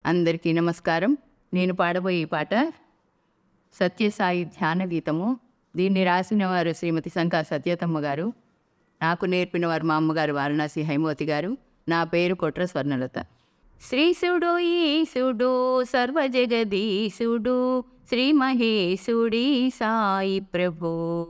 అందరికీ నమస్కారం. నేను పాడబోయే పాట సత్యసాయి ధ్యాన గీతము. దీన్ని రాసిన వారు శ్రీమతి శంకా సత్యతమ్మ గారు. నాకు నేర్పిన వారు మా అమ్మగారు వారణాసి హైమవతి గారు. నా పేరు కొట్ర స్వర్ణలత. శ్రీసుడు ఈసుడు సర్వజగదీశుడు శ్రీ మహేశుడి సాయి ప్రభో.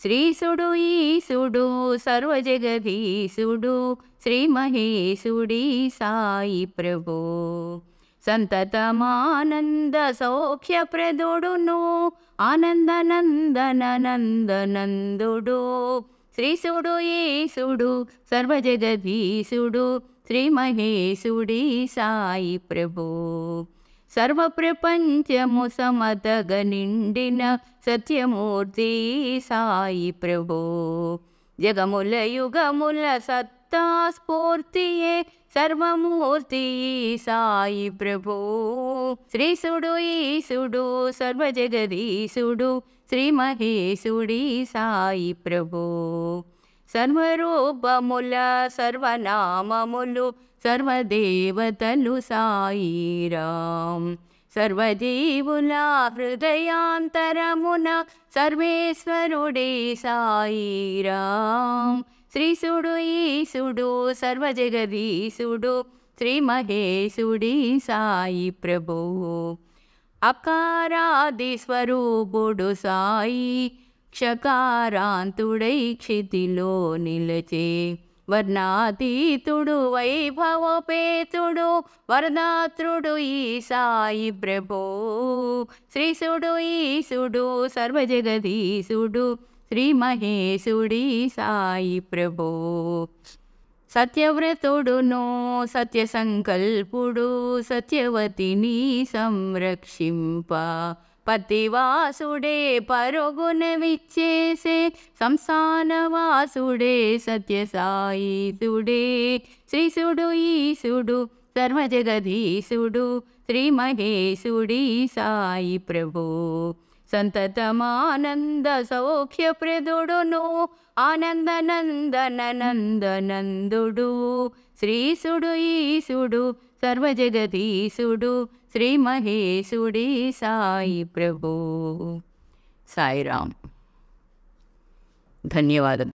శ్రీసుడు ఈసుడు సర్వజగదీశుడు శ్రీ మహేశుడి సాయి ప్రభో. సంతతమానంద సౌఖ్యప్రదుడును ఆనందనందన నందనందుడు. శ్రీసుడు ఈసుడు సర్వజగదీశుడు శ్రీ మహేశుడి సాయి ప్రభో. సర్వప్రపంచము సమతగ నిండిన సత్యమూర్తి సాయి ప్రభో. జగముల యుగముల సత్తా స్ఫూర్తియే సర్వమూర్తి సాయి ప్రభో. శ్రీసుడు ఈసుడు సర్వజగదీశుడు శ్రీ మహేశుడి సాయి ప్రభో. సర్వరూపముల సర్వనామములు సర్వదేవతలు సాయిరాం. సర్వజీవుల హృదయాంతరమున సర్వేశ్వరుడే సాయిరాం. శ్రీసుడు ఈసుడు సర్వజగదీశుడు శ్రీ మహేశుడి సాయి ప్రభో. అకారాది స్వరూపుడు సాయి క్షకారాంతుడై క్షితిలో నిలచే. వర్ణాతీతుడు వైభవపేతుడు వరదాత్రుడు ఈ సాయి ప్రభో. శ్రీసుడు ఈసుడు సర్వజగదీశుడు శ్రీ మహేశుడి సాయి ప్రభో. సత్యవ్రతుడును సత్య సంకల్పుడు సత్యవతిని సంరక్షింప. పతివాసుడే పరుగున విచ్చేసే సంస్థానవాసుడే సత్యసాయితుడే. శ్రీసుడు ఈసుడు సర్వజగదీశుడు శ్రీ మహేశుడి సాయి ప్రభో. సంతతమానంద సౌఖ్యప్రదుడును ఆనందనందన నందనందుడు. శ్రీసుడు ఈసుడు సర్వజగదీశుడు శ్రీ మహేశుడి సాయి ప్రభో. సాయిరామ్. ధన్యవాదం.